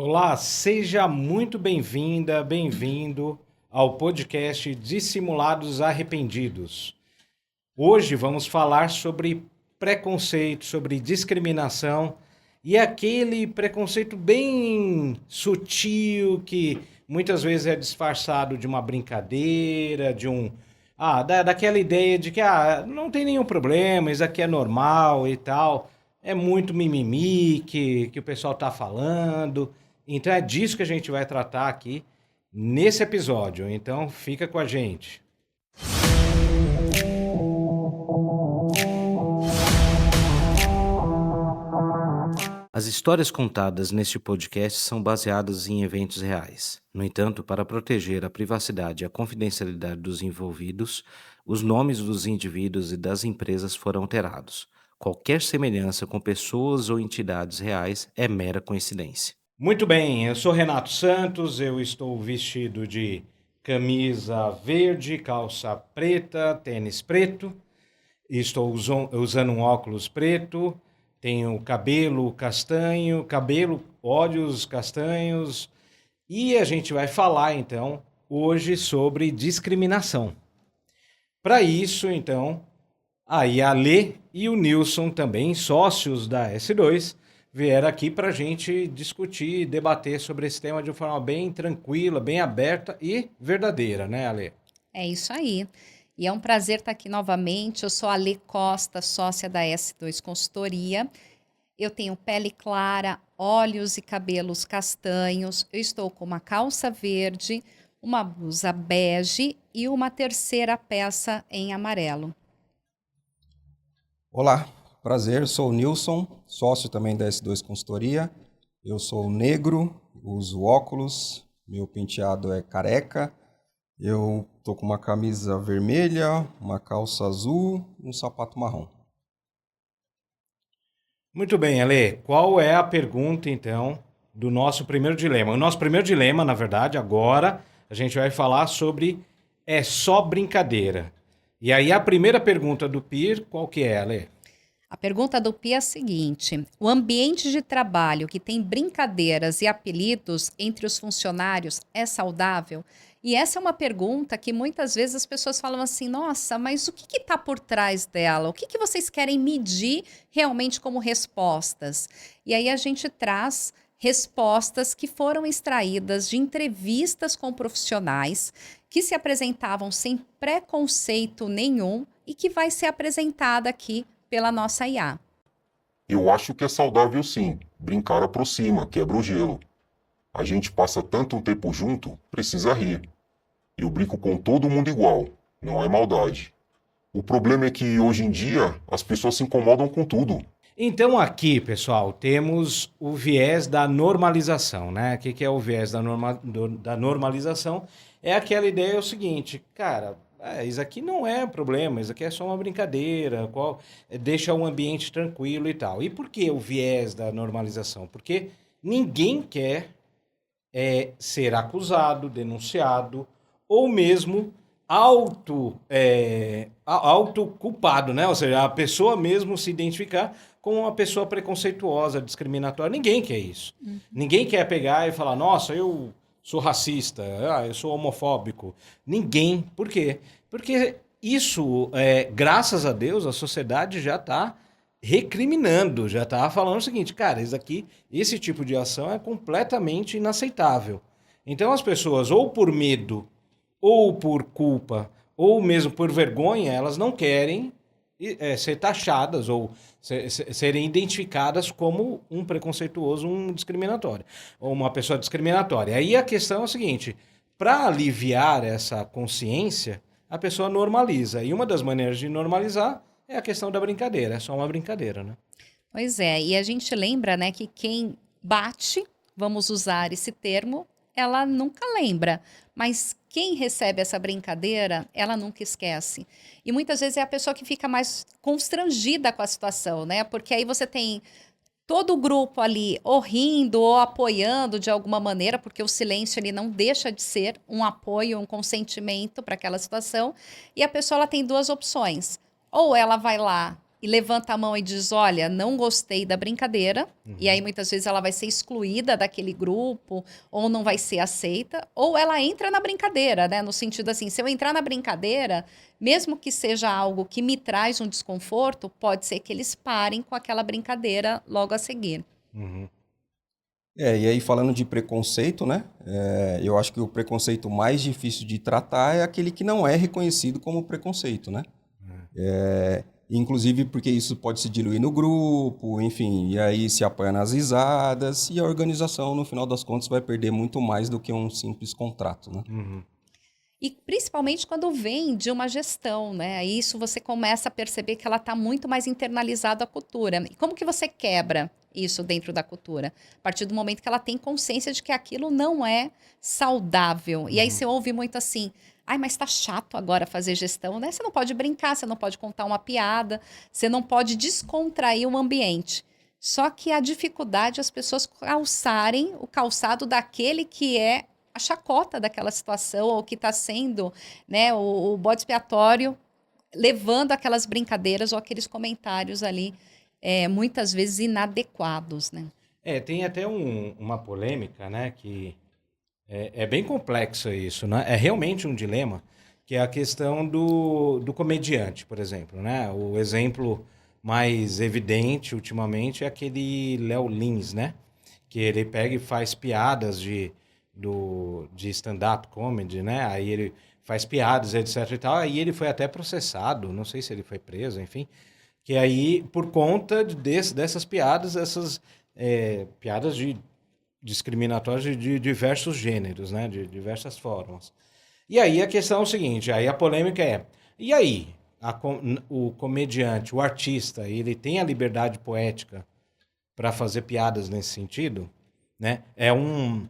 Olá, seja muito bem-vinda, bem-vindo ao podcast Dissimulados Arrependidos. Hoje vamos falar sobre preconceito, sobre discriminação e aquele preconceito bem sutil que muitas vezes é disfarçado de uma brincadeira, daquela ideia de que não tem nenhum problema, isso aqui é normal e tal. É muito mimimi que o pessoal tá falando. Então é disso que a gente vai tratar aqui nesse episódio. Então fica com a gente. As histórias contadas neste podcast são baseadas em eventos reais. No entanto, para proteger a privacidade e a confidencialidade dos envolvidos, os nomes dos indivíduos e das empresas foram alterados. Qualquer semelhança com pessoas ou entidades reais é mera coincidência. Muito bem, eu sou Renato Santos, eu estou vestido de camisa verde, calça preta, tênis preto, estou usando um óculos preto, tenho cabelo castanho, olhos castanhos, e a gente vai falar então hoje sobre discriminação. Para isso, então, aí a Lê e o Nilson, também sócios da S2, vieram aqui para a gente discutir e debater sobre esse tema de uma forma bem tranquila, bem aberta e verdadeira, né, Alê? É isso aí. E é um prazer estar aqui novamente. Eu sou a Lê Costa, sócia da S2 Consultoria. Eu tenho pele clara, olhos e cabelos castanhos. Eu estou com uma calça verde, uma blusa bege e uma terceira peça em amarelo. Olá, prazer, sou o Nilson, sócio também da S2 Consultoria. Eu sou negro, uso óculos, meu penteado é careca. Eu tô com uma camisa vermelha, uma calça azul e um sapato marrom. Muito bem, Alê. Qual é a pergunta, então, do nosso primeiro dilema? O nosso primeiro dilema, na verdade, agora, a gente vai falar sobre é só brincadeira. E aí a primeira pergunta do PIR, qual que é, Alê? A pergunta do Pia é a seguinte: o ambiente de trabalho que tem brincadeiras e apelidos entre os funcionários é saudável? E essa é uma pergunta que muitas vezes as pessoas falam assim: nossa, mas o que está por trás dela? O que vocês querem medir realmente como respostas? E aí a gente traz respostas que foram extraídas de entrevistas com profissionais que se apresentavam sem preconceito nenhum e que vai ser apresentada aqui pela nossa IA. Eu acho que é saudável sim. Brincar aproxima, quebra o gelo. A gente passa tanto tempo junto, precisa rir. Eu brinco com todo mundo igual, não é maldade. O problema é que hoje em dia as pessoas se incomodam com tudo. Então aqui, pessoal, temos o viés da normalização, né? O que é o viés da normalização? É aquela ideia, é o seguinte, cara, isso aqui não é problema, isso aqui é só uma brincadeira, deixa o ambiente tranquilo e tal. E por que o viés da normalização? Porque ninguém quer ser acusado, denunciado, ou mesmo auto-culpado, né? Ou seja, a pessoa mesmo se identificar como uma pessoa preconceituosa, discriminatória. Ninguém quer isso. Ninguém quer pegar e falar, nossa, eu sou racista, eu sou homofóbico. Ninguém. Por quê? Porque isso, graças a Deus, a sociedade já está recriminando, já está falando o seguinte, cara, esse tipo de ação é completamente inaceitável. Então as pessoas, ou por medo, ou por culpa, ou mesmo por vergonha, elas não querem ser taxadas ou serem identificadas como um preconceituoso, um discriminatório, ou uma pessoa discriminatória. Aí a questão é a seguinte, para aliviar essa consciência, a pessoa normaliza. E uma das maneiras de normalizar é a questão da brincadeira, é só uma brincadeira, né? Pois é, e a gente lembra, né, que quem bate, vamos usar esse termo, ela nunca lembra, mas quem recebe essa brincadeira, ela nunca esquece. E muitas vezes é a pessoa que fica mais constrangida com a situação, né? Porque aí você tem todo o grupo ali ou rindo ou apoiando de alguma maneira, porque o silêncio ele não deixa de ser um apoio, um consentimento para aquela situação, e a pessoa ela tem duas opções. Ou ela vai lá e levanta a mão e diz, olha, não gostei da brincadeira, e aí muitas vezes ela vai ser excluída daquele grupo, ou não vai ser aceita, ou ela entra na brincadeira, né? No sentido assim, se eu entrar na brincadeira, mesmo que seja algo que me traz um desconforto, pode ser que eles parem com aquela brincadeira logo a seguir. Uhum. E aí falando de preconceito, né? Eu acho que o preconceito mais difícil de tratar é aquele que não é reconhecido como preconceito, né? Inclusive porque isso pode se diluir no grupo, enfim, e aí se apoia nas risadas, e a organização, no final das contas, vai perder muito mais do que um simples contrato, né? Uhum. E principalmente quando vem de uma gestão, né? Aí isso você começa a perceber que ela está muito mais internalizada à cultura. E como que você quebra isso dentro da cultura? A partir do momento que ela tem consciência de que aquilo não é saudável. E aí você ouve muito assim, ai, mas tá chato agora fazer gestão, né? Você não pode brincar, você não pode contar uma piada, você não pode descontrair o ambiente. Só que a dificuldade é as pessoas calçarem o calçado daquele que é a chacota daquela situação, ou que está sendo, né, o bode expiatório, levando aquelas brincadeiras ou aqueles comentários ali, muitas vezes inadequados, né? Tem até uma polêmica, né, que é bem complexo isso, né? É realmente um dilema, que é a questão do comediante, por exemplo, né? O exemplo mais evidente ultimamente é aquele Léo Lins, né? Que ele pega e faz piadas de stand-up comedy, né? Aí ele faz piadas, etc e tal. Aí ele foi até processado, não sei se ele foi preso, enfim. Que aí, por conta dessas piadas, essas piadas discriminatórias de diversos gêneros, né? De diversas formas. E aí a questão é o seguinte, aí a polêmica é, e aí? O comediante, o artista, ele tem a liberdade poética para fazer piadas nesse sentido, né? É um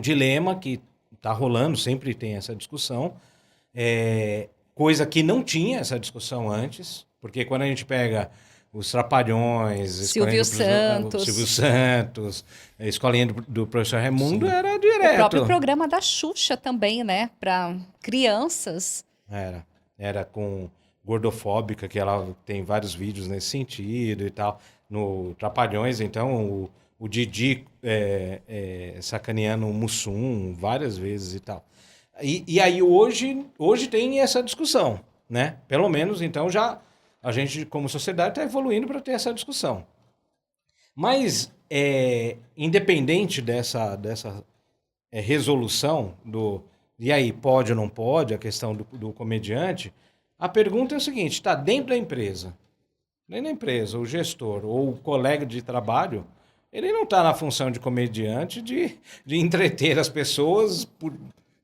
dilema que está rolando, sempre tem essa discussão, coisa que não tinha essa discussão antes, porque quando a gente pega os Trapalhões, Silvio Santos, a escolinha do professor Raimundo, Sim. era O direto. próprio programa da Xuxa também, né? Para crianças. Era com Gordofóbica, que ela tem vários vídeos nesse sentido e tal. No Trapalhões, então, o Didi sacaneando o Mussum várias vezes e tal. E aí hoje tem essa discussão, né? Pelo menos, então, já a gente, como sociedade, está evoluindo para ter essa discussão. Mas, independente dessa resolução e aí, pode ou não pode, a questão do comediante, a pergunta é o seguinte, está dentro da empresa. Dentro da empresa, o gestor ou o colega de trabalho, ele não está na função de comediante de entreter as pessoas por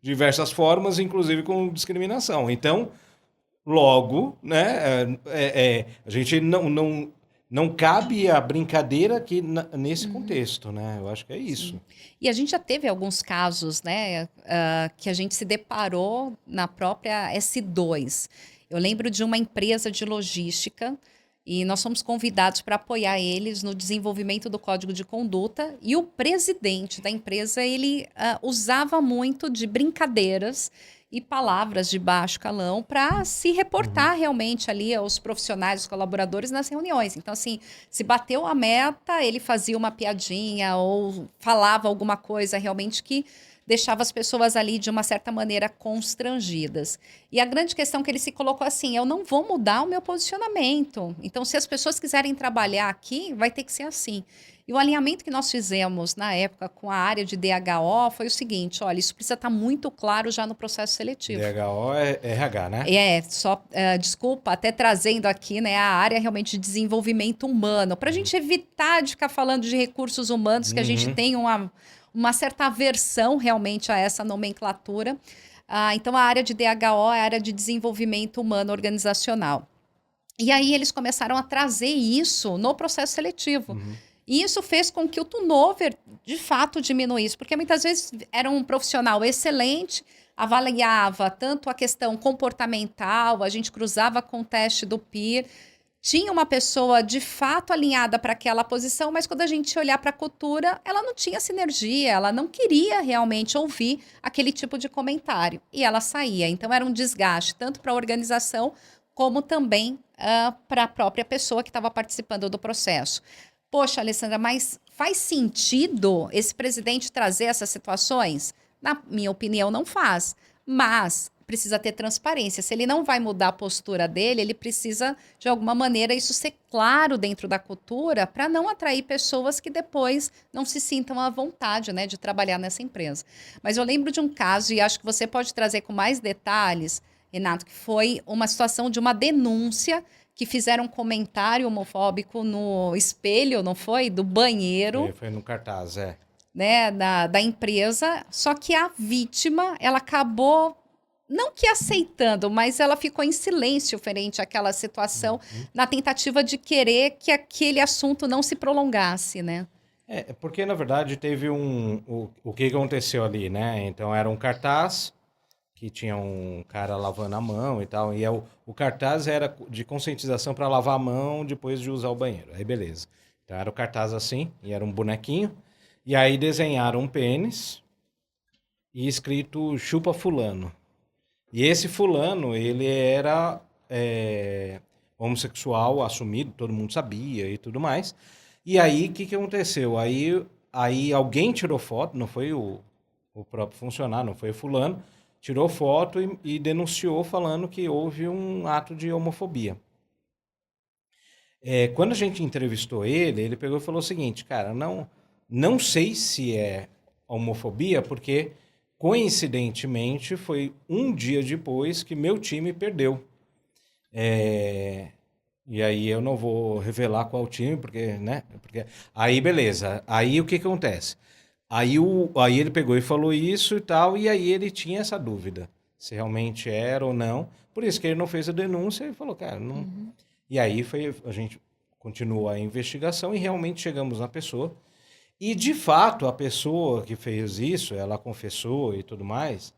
diversas formas, inclusive com discriminação. Então, logo, né, a gente não cabe a brincadeira aqui nesse contexto, né? Eu acho que é isso. Sim. E a gente já teve alguns casos, né, que a gente se deparou na própria S2. Eu lembro de uma empresa de logística e nós fomos convidados para apoiar eles no desenvolvimento do código de conduta, e o presidente da empresa, ele usava muito de brincadeiras e palavras de baixo calão para se reportar realmente ali aos profissionais, os colaboradores nas reuniões. Então, assim, se bateu a meta, ele fazia uma piadinha ou falava alguma coisa realmente que deixava as pessoas ali de uma certa maneira constrangidas. E a grande questão que ele se colocou assim, eu não vou mudar o meu posicionamento. Então, se as pessoas quiserem trabalhar aqui, vai ter que ser assim. E o alinhamento que nós fizemos na época com a área de DHO foi o seguinte, olha, isso precisa estar muito claro já no processo seletivo. DHO é RH, né? Desculpa, até trazendo aqui, né, a área realmente de desenvolvimento humano, para a gente evitar de ficar falando de recursos humanos, que a gente tem uma certa aversão realmente a essa nomenclatura. Então, a área de DHO é a área de desenvolvimento humano organizacional. E aí eles começaram a trazer isso no processo seletivo. E isso fez com que o turnover, de fato, diminuísse, porque muitas vezes era um profissional excelente, avaliava tanto a questão comportamental, a gente cruzava com o teste do PEER, tinha uma pessoa de fato alinhada para aquela posição, mas quando a gente olhar para a cultura, ela não tinha sinergia, ela não queria realmente ouvir aquele tipo de comentário. E ela saía. Então, era um desgaste tanto para a organização, como também para a própria pessoa que estava participando do processo. Poxa, Alessandra, mas faz sentido esse presidente trazer essas situações? Na minha opinião, não faz. Mas precisa ter transparência. Se ele não vai mudar a postura dele, ele precisa, de alguma maneira, isso ser claro dentro da cultura para não atrair pessoas que depois não se sintam à vontade, né, de trabalhar nessa empresa. Mas eu lembro de um caso, e acho que você pode trazer com mais detalhes, Renato, que foi uma situação de uma denúncia que fizeram um comentário homofóbico no espelho, não foi? Do banheiro. Foi no cartaz, Né, da empresa, só que a vítima, ela acabou, não que aceitando, mas ela ficou em silêncio frente àquela situação, na tentativa de querer que aquele assunto não se prolongasse, né? Porque, na verdade, teve o que aconteceu ali, né? Então, era um cartaz que tinha um cara lavando a mão e tal, e o cartaz era de conscientização para lavar a mão depois de usar o banheiro. Aí, beleza. Então, era o cartaz assim, e era um bonequinho, e aí desenharam um pênis e escrito chupa fulano. E esse fulano, ele era homossexual, assumido, todo mundo sabia e tudo mais. E aí, o que aconteceu? Aí alguém tirou foto, não foi o próprio funcionário, não foi o fulano, tirou foto e denunciou falando que houve um ato de homofobia. Quando a gente entrevistou ele pegou e falou o seguinte, cara, não sei se é homofobia, porque coincidentemente foi um dia depois que meu time perdeu. E aí eu não vou revelar qual time, porque, né? Porque aí beleza. Aí o que acontece? Aí ele pegou e falou isso e tal, e aí ele tinha essa dúvida, se realmente era ou não. Por isso que ele não fez a denúncia e falou, cara, não. E aí a gente continuou a investigação e realmente chegamos na pessoa. E, de fato, a pessoa que fez isso, ela confessou e tudo mais,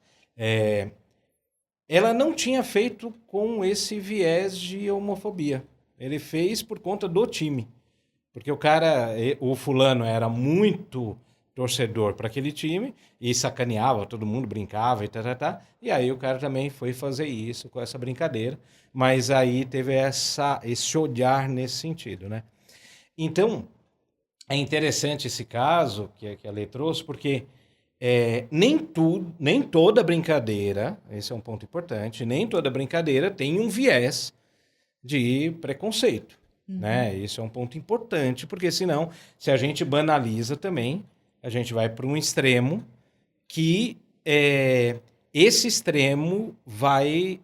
ela não tinha feito com esse viés de homofobia. Ele fez por conta do time. Porque o fulano era muito torcedor para aquele time e sacaneava, todo mundo brincava e tá. E aí o cara também foi fazer isso com essa brincadeira. Mas aí teve esse olhar nesse sentido, né? Então, é interessante esse caso que a Lê trouxe, porque nem toda brincadeira, esse é um ponto importante, nem toda brincadeira tem um viés de preconceito, né? Isso é um ponto importante, porque senão, se a gente banaliza também, a gente vai para um extremo que esse extremo vai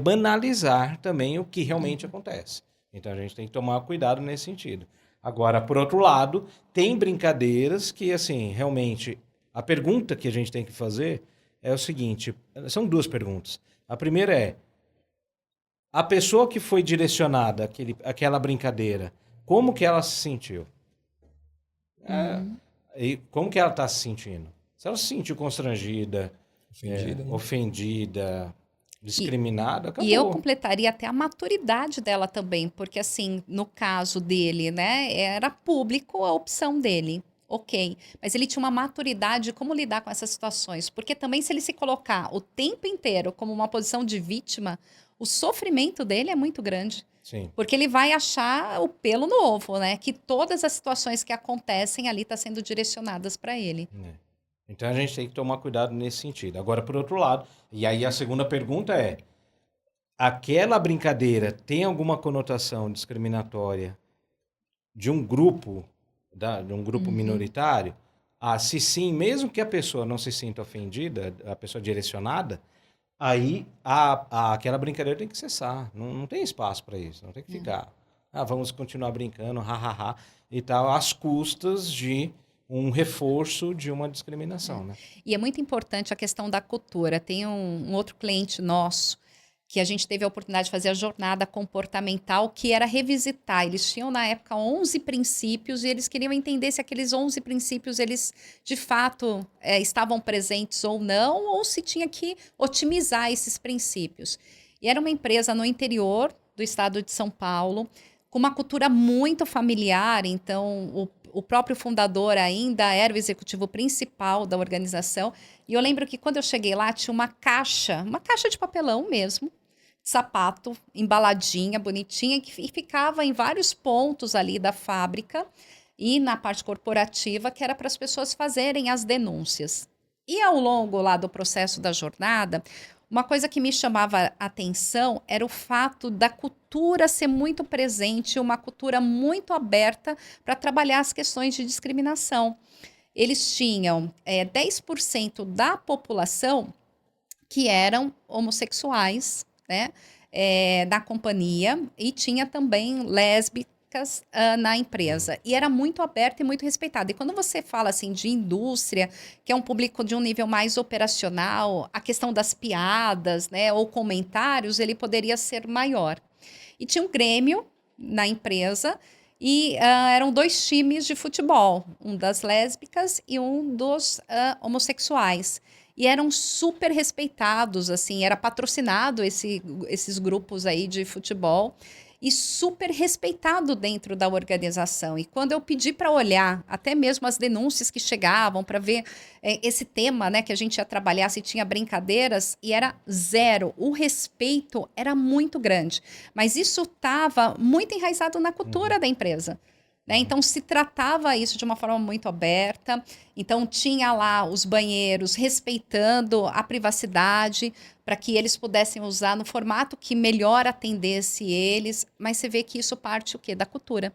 banalizar também o que realmente acontece. Então a gente tem que tomar cuidado nesse sentido. Agora, por outro lado, tem brincadeiras que, assim, realmente, a pergunta que a gente tem que fazer é o seguinte, são duas perguntas. A primeira é, a pessoa que foi direcionada àquela brincadeira, como que ela se sentiu? E como que ela está se sentindo? Se ela se sentiu constrangida, ofendida, discriminada, acabou. E eu completaria até a maturidade dela também, porque assim, no caso dele, né, era público a opção dele, ok. Mas ele tinha uma maturidade de como lidar com essas situações, porque também se ele se colocar o tempo inteiro como uma posição de vítima, o sofrimento dele é muito grande. Sim. Porque ele vai achar o pelo no ovo, né? Que todas as situações que acontecem ali estão sendo direcionadas para ele. Então a gente tem que tomar cuidado nesse sentido. Agora, por outro lado, e aí a segunda pergunta é, aquela brincadeira tem alguma conotação discriminatória de um grupo, minoritário? Se sim, mesmo que a pessoa não se sinta ofendida, a pessoa direcionada, aí aquela brincadeira tem que cessar. Não tem espaço para isso, não tem que ficar. Vamos continuar brincando, e tal, às custas de um reforço de uma discriminação, né? E é muito importante a questão da cultura. Tem um outro cliente nosso que a gente teve a oportunidade de fazer a jornada comportamental, que era revisitar. Eles tinham, na época, 11 princípios e eles queriam entender se aqueles 11 princípios, eles, de fato, estavam presentes ou não, ou se tinha que otimizar esses princípios. E era uma empresa no interior do estado de São Paulo, com uma cultura muito familiar, então o próprio fundador ainda era o executivo principal da organização. E eu lembro que quando eu cheguei lá, tinha uma caixa de papelão mesmo, sapato, embaladinha, bonitinha, e ficava em vários pontos ali da fábrica e na parte corporativa, que era para as pessoas fazerem as denúncias. E ao longo lá do processo da jornada, uma coisa que me chamava a atenção era o fato da cultura ser muito presente, uma cultura muito aberta para trabalhar as questões de discriminação. Eles tinham 10% da população que eram homossexuais, né, na companhia, e tinha também lésbicas na empresa. E era muito aberto e muito respeitado. E quando você fala assim de indústria, que é um público de um nível mais operacional, a questão das piadas, né, ou comentários, ele poderia ser maior. E tinha um grêmio na empresa e eram 2 times de futebol, um das lésbicas e um dos homossexuais. E eram super respeitados, assim, era patrocinado esses grupos aí de futebol e super respeitado dentro da organização. E quando eu pedi para olhar até mesmo as denúncias que chegavam para ver esse tema, né, que a gente ia trabalhar, se tinha brincadeiras, e era zero. O respeito era muito grande. Mas isso estava muito enraizado na cultura da empresa. Né? Então, se tratava isso de uma forma muito aberta. Então, tinha lá os banheiros respeitando a privacidade para que eles pudessem usar no formato que melhor atendesse eles. Mas você vê que isso parte o quê? Da cultura.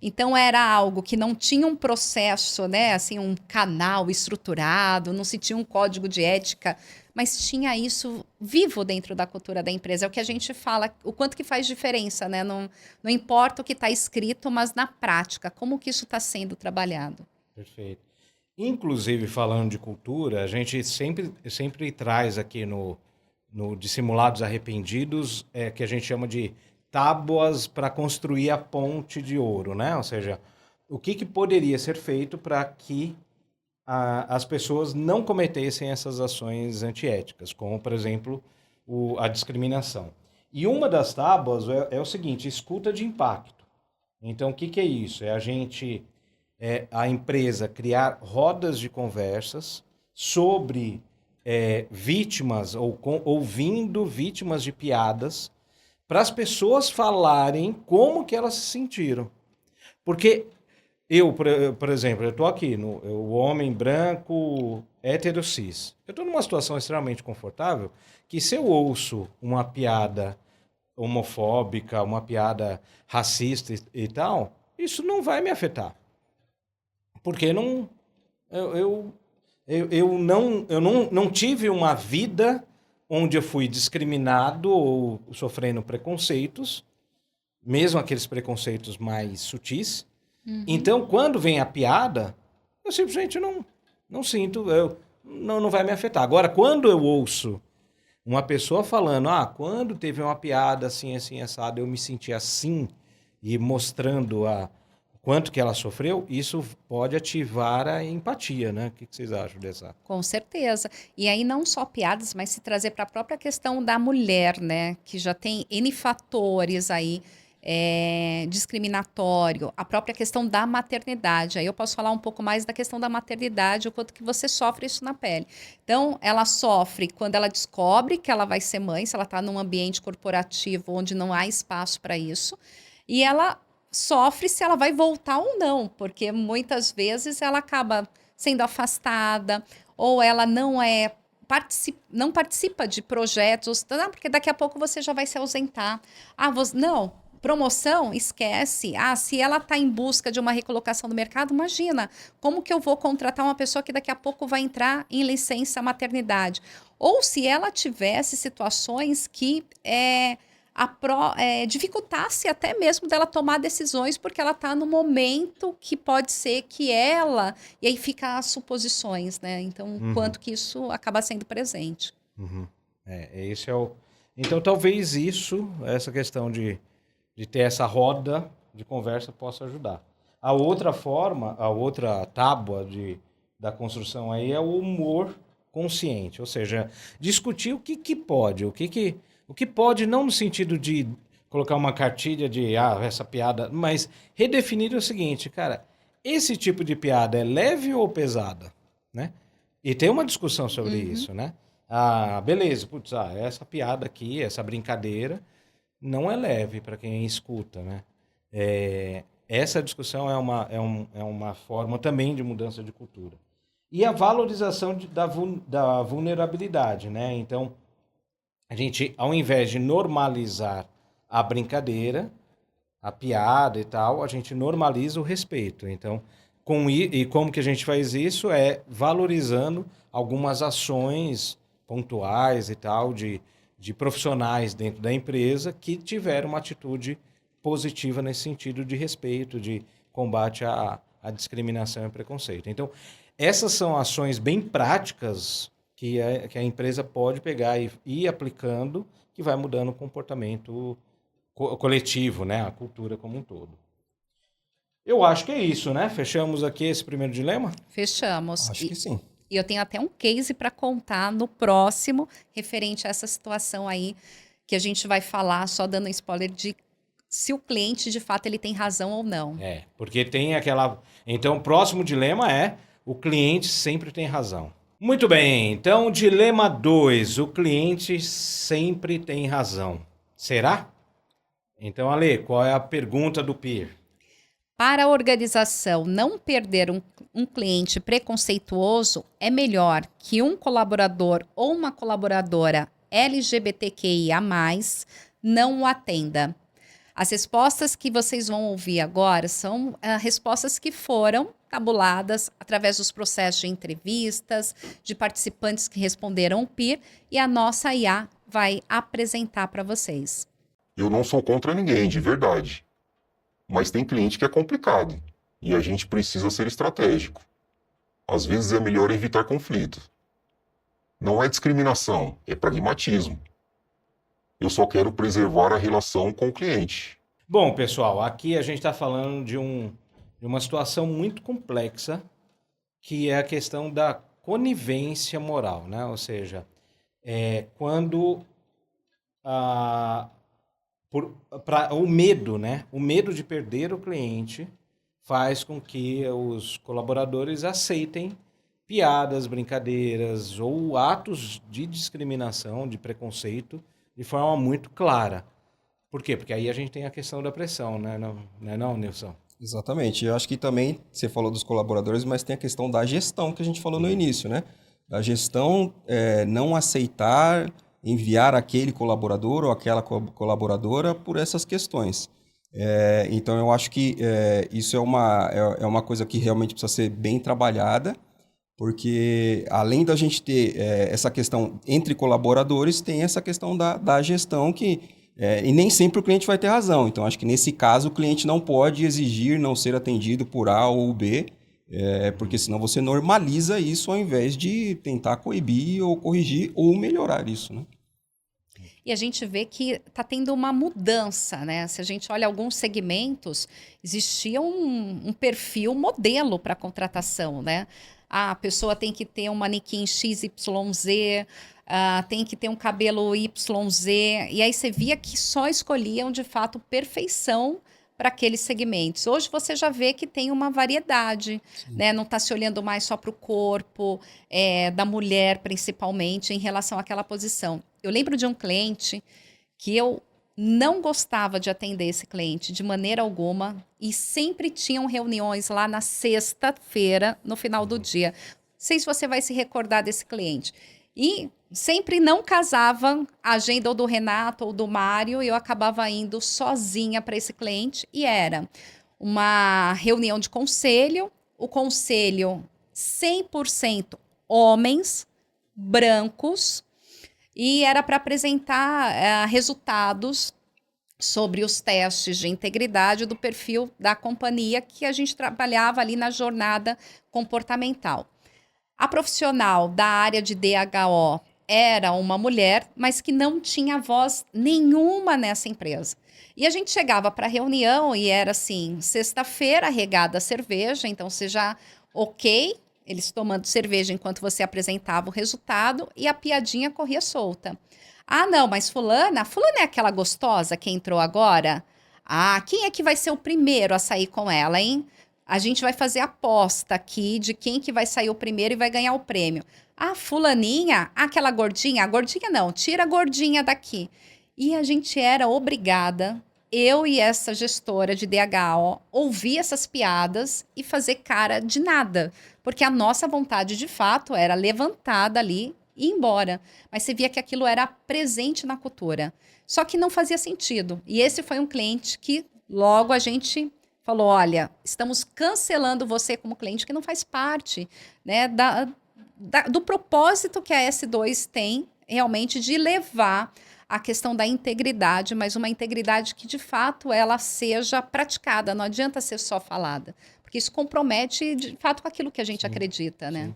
Então, era algo que não tinha um processo, né? Assim, um canal estruturado, não se tinha um código de ética, mas tinha isso vivo dentro da cultura da empresa. É o que a gente fala, o quanto que faz diferença, né? Não importa o que está escrito, mas na prática, como que isso está sendo trabalhado. Perfeito. Inclusive, falando de cultura, a gente sempre traz aqui no Dissimulados Arrependidos, que a gente chama de tábuas para construir a ponte de ouro, né? Ou seja, o que poderia ser feito para que as pessoas não cometessem essas ações antiéticas, como, por exemplo, a discriminação. E uma das tábuas é o seguinte: escuta de impacto. Então, o que é isso? É a empresa criar rodas de conversas sobre vítimas ou ouvindo vítimas de piadas para as pessoas falarem como que elas se sentiram. Porque eu, por exemplo, eu estou aqui, o homem branco, hétero cis. Eu estou numa situação extremamente confortável que se eu ouço uma piada homofóbica, uma piada racista e tal, isso não vai me afetar. Porque eu não tive uma vida onde eu fui discriminado ou sofrendo preconceitos, mesmo aqueles preconceitos mais sutis. Então, quando vem a piada, eu simplesmente não sinto, não vai me afetar. Agora, quando eu ouço uma pessoa falando, quando teve uma piada assim, assim, assado, eu me senti assim, e mostrando quanto que ela sofreu, isso pode ativar a empatia, né? O que vocês acham dessa? Com certeza. E aí não só piadas, mas se trazer para a própria questão da mulher, né? Que já tem N fatores aí discriminatório, a própria questão da maternidade. Aí eu posso falar um pouco mais da questão da maternidade, o quanto que você sofre isso na pele. Então, ela sofre quando ela descobre que ela vai ser mãe, se ela está num ambiente corporativo onde não há espaço para isso, e ela sofre se ela vai voltar ou não, porque muitas vezes ela acaba sendo afastada, ou ela não participa de projetos, porque daqui a pouco você já vai se ausentar. Não, promoção, esquece. Se ela está em busca de uma recolocação no mercado, imagina, como que eu vou contratar uma pessoa que daqui a pouco vai entrar em licença maternidade? Ou se ela tivesse situações que dificultasse até mesmo dela tomar decisões, porque ela está no momento que pode ser que ela... E aí fica as suposições, né? Então, quanto que isso acaba sendo presente. Esse é o... Então, talvez essa questão de ter essa roda de conversa possa ajudar. A outra forma, a outra tábua da construção aí é o humor consciente, ou seja, discutir o que pode, o que pode, não no sentido de colocar uma cartilha de essa piada, mas redefinir o seguinte, cara, esse tipo de piada é leve ou pesada, né? E tem uma discussão sobre isso, né? Beleza, putz, essa piada aqui, essa brincadeira, não é leve para quem escuta, né? Essa discussão é uma forma também de mudança de cultura. E a valorização da vulnerabilidade, né? Então, a gente, ao invés de normalizar a brincadeira, a piada e tal, a gente normaliza o respeito. Então, como que a gente faz isso? É valorizando algumas ações pontuais e tal, de profissionais dentro da empresa que tiveram uma atitude positiva nesse sentido de respeito, de combate à discriminação e preconceito. Então, essas são ações bem práticas que a empresa pode pegar e ir aplicando, que vai mudando o comportamento coletivo, né? A cultura como um todo. Eu acho que é isso, né? Fechamos aqui esse primeiro dilema? Fechamos. Acho que sim. E eu tenho até um case para contar no próximo, referente a essa situação aí, que a gente vai falar, só dando um spoiler de se o cliente, de fato, ele tem razão ou não. Porque tem aquela... Então, o próximo dilema é: o cliente sempre tem razão. Muito bem, então, dilema 2. O cliente sempre tem razão. Será? Então, Ale, qual é a pergunta do peer? Para a organização não perder um cliente preconceituoso, é melhor que um colaborador ou uma colaboradora LGBTQIA+, não o atenda. As respostas que vocês vão ouvir agora são respostas que foram tabuladas através dos processos de entrevistas, de participantes que responderam o peer, e a nossa IA vai apresentar para vocês. Eu não sou contra ninguém, de verdade. Mas tem cliente que é complicado e a gente precisa ser estratégico. Às vezes é melhor evitar conflito. Não é discriminação, é pragmatismo. Eu só quero preservar a relação com o cliente. Bom, pessoal, aqui a gente está falando de uma situação muito complexa, que é a questão da conivência moral, né? Ou seja, quando o medo, né? O medo de perder o cliente faz com que os colaboradores aceitem piadas, brincadeiras ou atos de discriminação, de preconceito, de forma muito clara. Por quê? Porque aí a gente tem a questão da pressão, né? Não, Nilson? Exatamente. Eu acho que também, você falou dos colaboradores, mas tem a questão da gestão que a gente falou no início, né? Da gestão não aceitar enviar aquele colaborador ou aquela colaboradora por essas questões. Então, eu acho que isso é uma coisa que realmente precisa ser bem trabalhada, porque além da gente ter essa questão entre colaboradores, tem essa questão da gestão e nem sempre o cliente vai ter razão. Então, acho que nesse caso o cliente não pode exigir não ser atendido por A ou B, porque senão você normaliza isso ao invés de tentar coibir ou corrigir ou melhorar isso, né? E a gente vê que está tendo uma mudança, né? Se a gente olha alguns segmentos, existia um perfil modelo para contratação, né? A pessoa tem que ter um manequim XYZ, tem que ter um cabelo YZ, e aí você via que só escolhiam, de fato, perfeição para aqueles segmentos. Hoje você já vê que tem uma variedade, né? Não está se olhando mais só para o corpo da mulher, principalmente, em relação àquela posição. Eu lembro de um cliente que eu não gostava de atender esse cliente de maneira alguma, e sempre tinham reuniões lá na sexta-feira, no final do dia. Não sei se você vai se recordar desse cliente. E sempre não casava a agenda ou do Renato ou do Mário, e eu acabava indo sozinha para esse cliente, e era uma reunião de conselho, o conselho 100% homens, brancos, e era para apresentar resultados sobre os testes de integridade do perfil da companhia que a gente trabalhava ali na jornada comportamental. A profissional da área de DHO era uma mulher, mas que não tinha voz nenhuma nessa empresa. E a gente chegava para a reunião e era assim, sexta-feira, regada a cerveja, então você já, ok, eles tomando cerveja enquanto você apresentava o resultado, e a piadinha corria solta. Ah, não, mas fulana é aquela gostosa que entrou agora? Ah, quem é que vai ser o primeiro a sair com ela, hein? A gente vai fazer aposta aqui de quem que vai sair o primeiro e vai ganhar o prêmio. A fulaninha, aquela gordinha, a gordinha não, tira a gordinha daqui. E a gente era obrigada, eu e essa gestora de DHO, ouvir essas piadas e fazer cara de nada. Porque a nossa vontade, de fato, era levantada ali e ir embora. Mas você via que aquilo era presente na cultura. Só que não fazia sentido. E esse foi um cliente que logo a gente falou, olha, estamos cancelando você como cliente, que não faz parte, né, do propósito que a S2 tem realmente de levar a questão da integridade, mas uma integridade que de fato ela seja praticada, não adianta ser só falada, porque isso compromete de fato com aquilo que a gente acredita, né? Sim.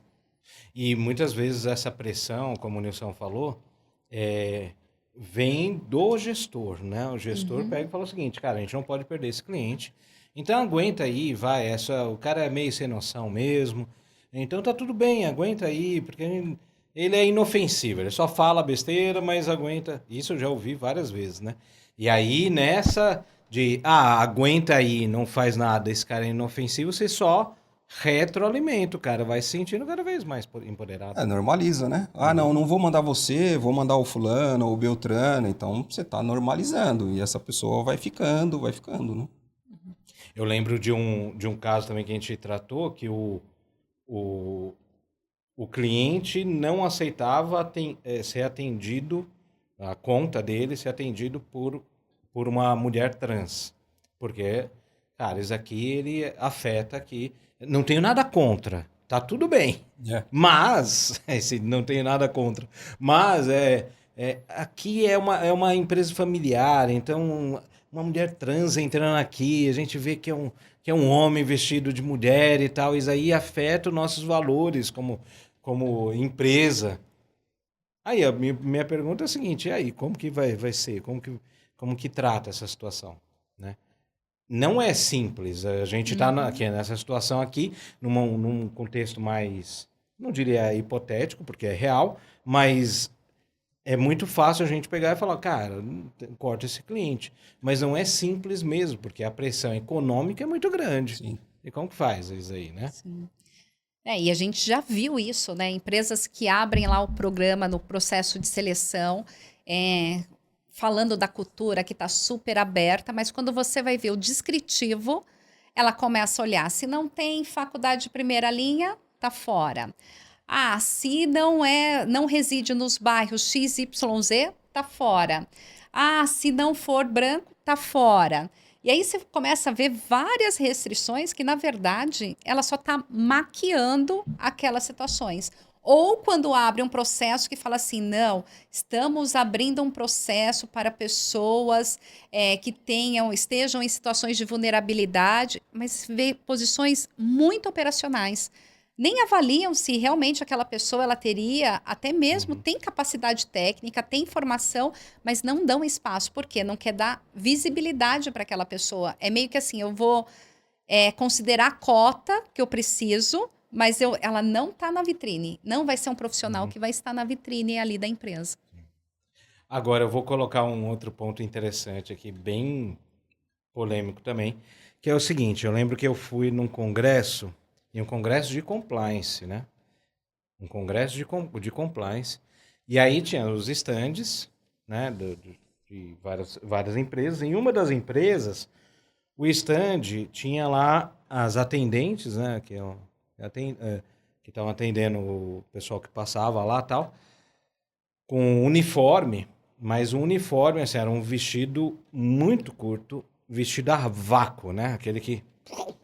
E muitas vezes essa pressão, como o Nilson falou, vem do gestor, né? O gestor pega e fala o seguinte, cara, a gente não pode perder esse cliente, então aguenta aí, vai, o cara é meio sem noção mesmo, então tá tudo bem, aguenta aí, porque ele é inofensivo, ele só fala besteira, mas aguenta. Isso eu já ouvi várias vezes, né? E aí nessa de, aguenta aí, não faz nada, esse cara é inofensivo, você só retroalimenta, o cara vai se sentindo cada vez mais empoderado. Normaliza, né? Não vou mandar você, vou mandar o fulano ou o Beltrano. Então, você tá normalizando. E essa pessoa vai ficando, né? Eu lembro de um caso também que a gente tratou, que o cliente não aceitava ser atendido, a conta dele ser atendido por uma mulher trans. Porque, cara, isso aqui ele afeta aqui. Não tenho nada contra, tá tudo bem. Mas, não tenho nada contra, mas aqui é uma empresa familiar, então uma mulher trans entrando aqui, a gente vê que é um homem vestido de mulher e tal, isso aí afeta os nossos valores como empresa. Aí a minha pergunta é a seguinte, e aí, como que vai ser? Como que trata essa situação, né? Não é simples, a gente está nessa situação aqui, num contexto mais, não diria hipotético, porque é real, mas é muito fácil a gente pegar e falar, cara, corta esse cliente. Mas não é simples mesmo, porque a pressão econômica é muito grande. Sim. E como que faz isso aí, né? Sim. E a gente já viu isso, né? Empresas que abrem lá o programa no processo de seleção, falando da cultura que está super aberta, mas quando você vai ver o descritivo, ela começa a olhar. Se não tem faculdade de primeira linha, tá fora. Se não reside nos bairros XYZ, tá fora. Se não for branco, tá fora. E aí você começa a ver várias restrições que, na verdade, ela só está maquiando aquelas situações. Ou quando abre um processo que fala assim, não, estamos abrindo um processo para pessoas que estejam em situações de vulnerabilidade, mas vê posições muito operacionais. Nem avaliam se realmente aquela pessoa ela teria, até mesmo tem capacidade técnica, tem formação, mas não dão espaço. Por quê? Não quer dar visibilidade para aquela pessoa. É meio que assim, eu vou considerar a cota que eu preciso, mas ela não está na vitrine. Não vai ser um profissional que vai estar na vitrine ali da empresa. Agora, eu vou colocar um outro ponto interessante aqui, bem polêmico também, que é o seguinte, eu lembro que eu fui num congresso, em um congresso de compliance, né? Um congresso de compliance, e aí tinha os estandes, né, de várias empresas. Em uma das empresas, o stand tinha lá as atendentes, né, que estavam atendendo o pessoal que passava lá e tal, com uniforme, mas um uniforme, assim, era um vestido muito curto, vestido a vácuo, né? Aquele que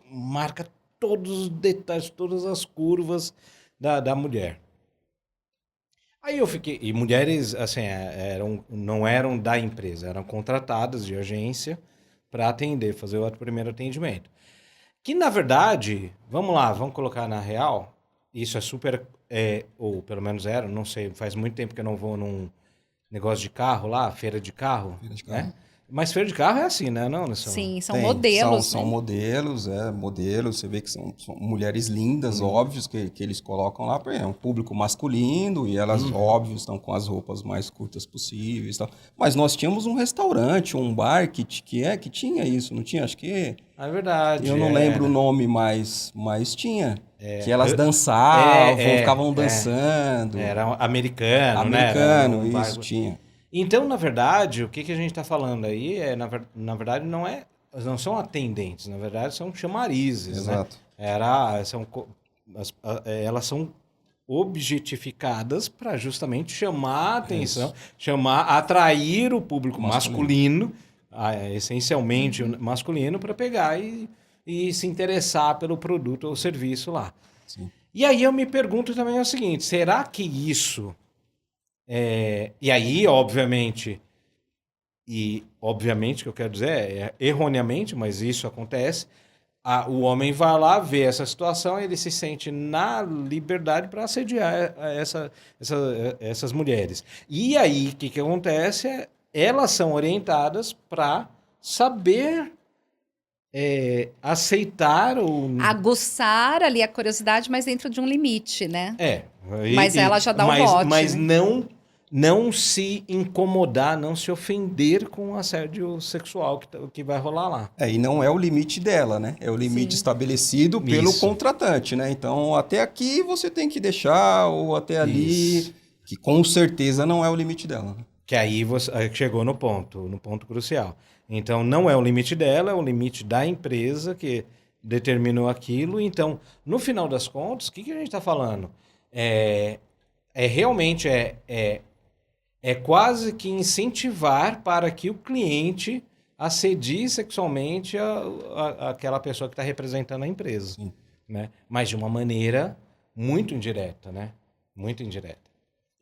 marca todos os detalhes, todas as curvas da mulher. Aí eu fiquei... E mulheres, assim, não eram da empresa, eram contratadas de agência para atender, fazer o primeiro atendimento. Que, na verdade, vamos colocar na real, isso é super... ou pelo menos era, não sei, faz muito tempo que eu não vou num negócio de carro lá, feira de carro, Feira de carro. né? Mas feira de carro é assim, né? Não, Nilson? Sim, são Tem, modelos, são né? modelos, você vê que são mulheres lindas, óbvios, que eles colocam lá, porque é um público masculino, e elas, óbvio, estão com as roupas mais curtas possíveis e tal. Mas nós tínhamos um restaurante, um bar que tinha isso, não tinha? Acho que, É verdade. eu não é. lembro o nome, mas tinha. Que elas dançavam, ficavam dançando. Era americano, né? Americano, Um isso, bairro. tinha. Então, na verdade, o que a gente está falando aí na verdade, não são atendentes, na verdade, são chamarizes, Exato. né? Elas são objetificadas para justamente chamar a atenção, atrair o público masculino, essencialmente masculino, para pegar e se interessar pelo produto ou serviço lá. Sim. E aí eu me pergunto também o seguinte, será que isso... e aí, obviamente que eu quero dizer erroneamente, mas isso acontece, o homem vai lá, vê essa situação, ele se sente na liberdade para assediar essas mulheres. E aí, o que acontece elas são orientadas para saber aceitar ou... Aguçar ali a curiosidade, mas dentro de um limite, né? Mas ela já dá o mote, Mas né? não se incomodar, não se ofender com o assédio sexual que vai rolar lá. E não é o limite dela, né? É o limite Sim. estabelecido pelo Isso. contratante, né? Então, até aqui você tem que deixar, ou até ali, Isso. que com certeza não é o limite dela. Né? Que aí você chegou no ponto crucial. Então, não é o limite dela, é o limite da empresa que determinou aquilo. Então, no final das contas, o que a gente está falando? Realmente quase que incentivar para que o cliente assedie sexualmente aquela pessoa que está representando a empresa. Sim. Né? Mas de uma maneira muito indireta, né? Muito indireta.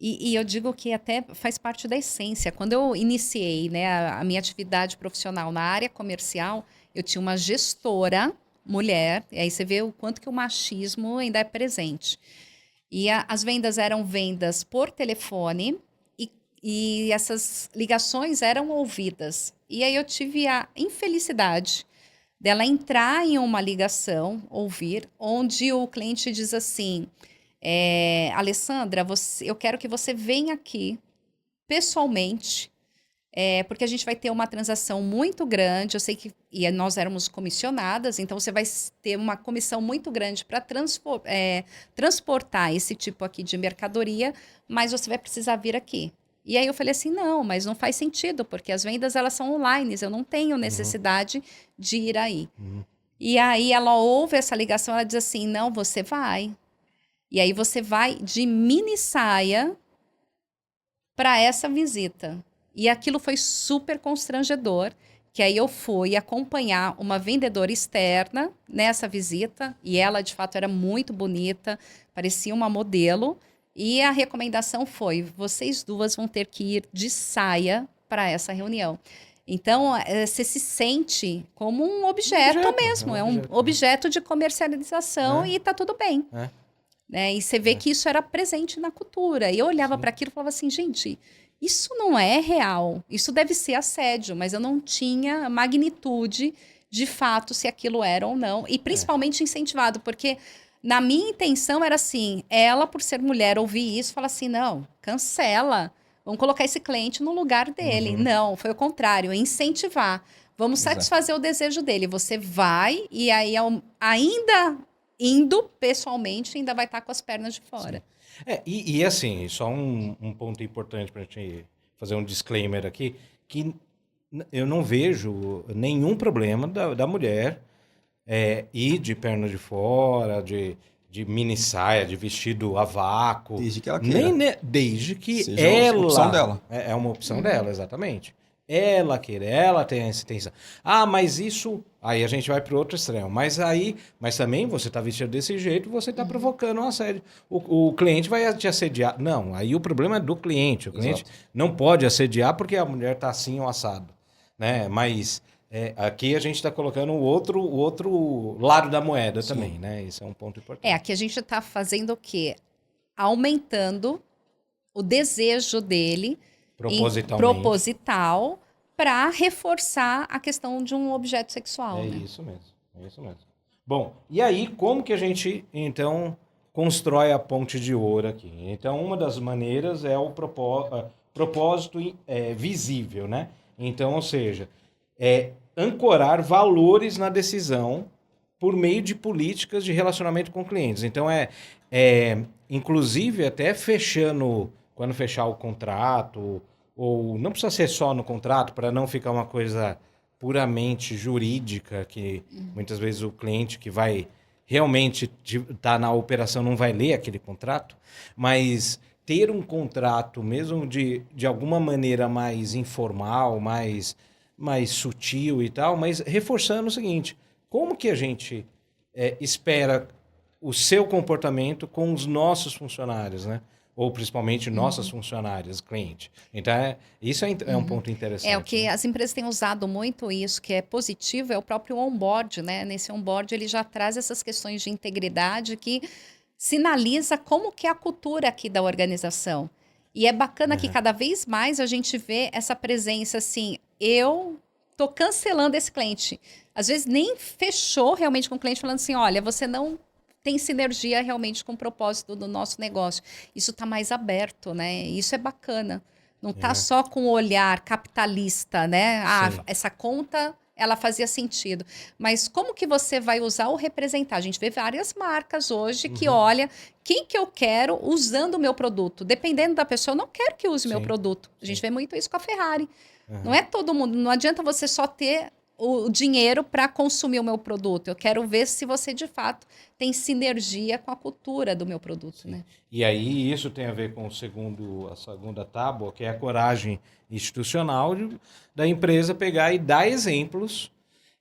E eu digo que até faz parte da essência. Quando eu iniciei, né, a minha atividade profissional na área comercial, eu tinha uma gestora mulher, e aí você vê o quanto que o machismo ainda é presente. E as vendas eram vendas por telefone e essas ligações eram ouvidas. E aí eu tive a infelicidade dela entrar em uma ligação, ouvir, onde o cliente diz assim... Alessandra, eu quero que você venha aqui pessoalmente, porque a gente vai ter uma transação muito grande. Eu sei que nós éramos comissionadas, então você vai ter uma comissão muito grande para transportar esse tipo aqui de mercadoria, mas você vai precisar vir aqui. E aí eu falei assim, não, mas não faz sentido, porque as vendas elas são online, eu não tenho necessidade de ir aí. E aí ela ouve essa ligação, ela diz assim, não, você vai. E aí você vai de mini saia para essa visita. E aquilo foi super constrangedor, que aí eu fui acompanhar uma vendedora externa nessa visita, e ela de fato era muito bonita, parecia uma modelo, e a recomendação foi, vocês duas vão ter que ir de saia para essa reunião. Então, você se sente como um objeto mesmo, é um objeto de comercialização e tá tudo bem. Né? E você vê que isso era presente na cultura. E eu olhava para aquilo e falava assim, gente, isso não é real. Isso deve ser assédio, mas eu não tinha magnitude de fato se aquilo era ou não. E principalmente incentivado, porque na minha intenção era assim, ela, por ser mulher, ouvir isso, falar assim, não, cancela. Vamos colocar esse cliente no lugar dele. Não, foi o contrário, incentivar. Vamos satisfazer o desejo dele. Você vai e aí ainda... indo pessoalmente, ainda vai estar com as pernas de fora. E assim, só um ponto importante para a gente fazer um disclaimer aqui, que eu não vejo nenhum problema da mulher ir de perna de fora, de mini saia, de vestido a vácuo. Desde que ela queira. Desde que seja ela... uma opção dela. É uma opção dela, exatamente. Ela queira, ela tem essa intenção. Ah, mas isso... Aí a gente vai para o outro extremo. Mas também você está vestido desse jeito, você está provocando um assédio. O cliente vai te assediar. Não, aí o problema é do cliente. O cliente não pode assediar porque a mulher está assim ou assado. Né? Mas aqui a gente está colocando o outro lado da moeda também. Né? Esse é um ponto importante. Aqui a gente está fazendo o quê? Aumentando o desejo dele proposital para reforçar a questão de um objeto sexual, É né? isso mesmo, é isso mesmo. Bom, e aí como que a gente, então, constrói a ponte de ouro aqui? Então, uma das maneiras é o propósito visível, né? Então, ou seja, é ancorar valores na decisão por meio de políticas de relacionamento com clientes. Então, inclusive, até fechando, quando fechar o contrato, ou não precisa ser só no contrato, para não ficar uma coisa puramente jurídica, que muitas vezes o cliente que vai realmente estar na operação não vai ler aquele contrato, mas ter um contrato, mesmo de alguma maneira mais informal, mais sutil e tal, mas reforçando o seguinte, como que a gente espera o seu comportamento com os nossos funcionários, né? Ou principalmente nossas funcionárias, cliente. Então, isso é um ponto interessante. O que né? as empresas têm usado muito isso, que é positivo, é o próprio onboard, né? Nesse onboard ele já traz essas questões de integridade que sinaliza como que é a cultura aqui da organização. E é bacana que cada vez mais a gente vê essa presença assim, eu tô cancelando esse cliente. Às vezes nem fechou realmente com o cliente falando assim, olha, você não tem sinergia realmente com o propósito do nosso negócio. Isso está mais aberto, né? Isso é bacana. Não está só com o olhar capitalista, né? Ah, Sim. essa conta, ela fazia sentido. Mas como que você vai usar ou representar? A gente vê várias marcas hoje que olha quem que eu quero usando o meu produto. Dependendo da pessoa, eu não quero que use o meu Sim. produto. A gente Sim. vê muito isso com a Ferrari. Não é todo mundo. Não adianta você só ter o dinheiro para consumir o meu produto. Eu quero ver se você, de fato, tem sinergia com a cultura do meu produto, né? E aí isso tem a ver com a segunda tábua, que é a coragem institucional da empresa pegar e dar exemplos,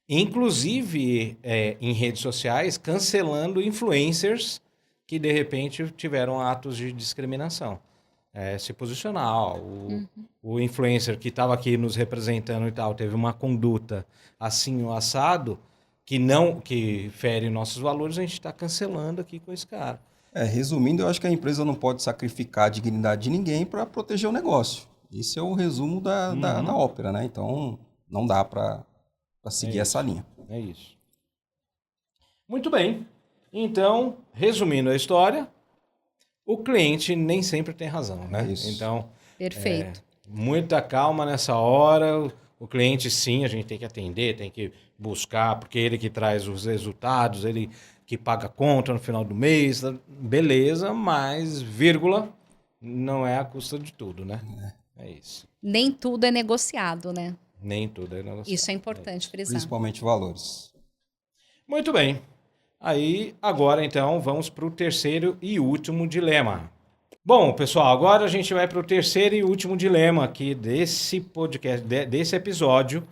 inclusive em redes sociais, cancelando influencers que de repente tiveram atos de discriminação. Se posicionar. Ó, o influencer que estava aqui nos representando e tal teve uma conduta assim o assado que fere nossos valores, a gente está cancelando aqui com esse cara. Resumindo, eu acho que a empresa não pode sacrificar a dignidade de ninguém para proteger o negócio. Esse é o resumo da ópera, né? Então, não dá para seguir essa linha. É isso. Muito bem. Então, resumindo a história, o cliente nem sempre tem razão, né? É isso. Então, Perfeito. muita calma nessa hora. O cliente, sim, a gente tem que atender, tem que buscar, porque ele que traz os resultados, ele que paga a conta no final do mês, beleza, mas, vírgula, não é a custa de tudo, né? É isso. Nem tudo é negociado, né? Nem tudo é negociado. Isso é importante frisar. Principalmente valores. Muito bem. Aí, agora, então, vamos para o terceiro e último dilema. Bom, pessoal, agora a gente vai para o terceiro e último dilema aqui desse podcast, desse episódio,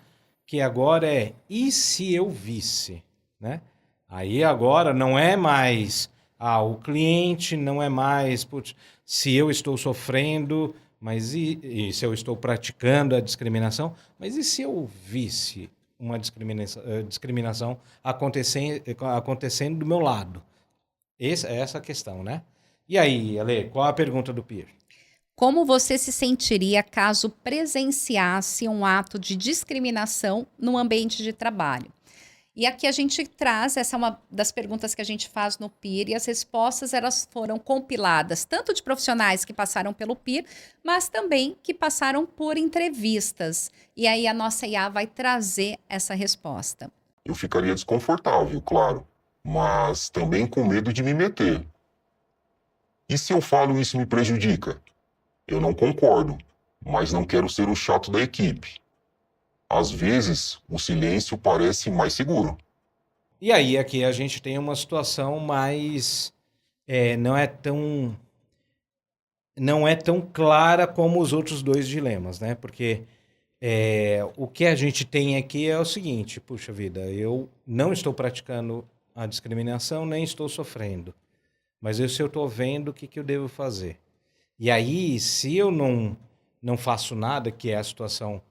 que agora é e se eu visse, né? Aí agora não é mais o cliente, não é mais putz, se eu estou sofrendo, mas e se eu estou praticando a discriminação, mas e se eu visse uma discriminação acontecendo do meu lado? Essa é a questão, né? E aí, Ale, qual a pergunta do Pierre? Como você se sentiria caso presenciasse um ato de discriminação no ambiente de trabalho? E aqui a gente traz, essa é uma das perguntas que a gente faz no PIR, e as respostas elas foram compiladas tanto de profissionais que passaram pelo PIR, mas também que passaram por entrevistas. E aí a nossa IA vai trazer essa resposta. Eu ficaria desconfortável, claro, mas também com medo de me meter. E se eu falo isso me prejudica? Eu não concordo, mas não quero ser o chato da equipe. Às vezes, o silêncio parece mais seguro. E aí, aqui a gente tem uma situação mais... não é tão clara como os outros dois dilemas, né? Porque o que a gente tem aqui é o seguinte, puxa vida, eu não estou praticando a discriminação, nem estou sofrendo. Mas se eu estou vendo, o que eu devo fazer? E aí, se eu não faço nada, que é a situação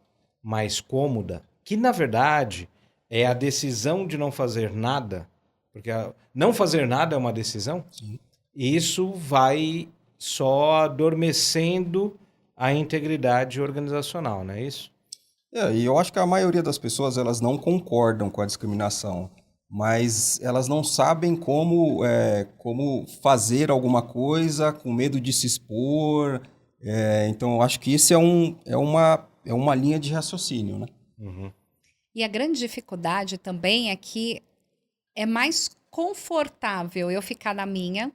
mais cômoda, que na verdade é a decisão de não fazer nada, porque não fazer nada é uma decisão, Sim. e isso vai só adormecendo a integridade organizacional, não é isso? E eu acho que a maioria das pessoas elas não concordam com a discriminação, mas elas não sabem como fazer alguma coisa com medo de se expor. Então, eu acho que isso é uma linha de raciocínio, né? Uhum. E a grande dificuldade também é que é mais confortável eu ficar na minha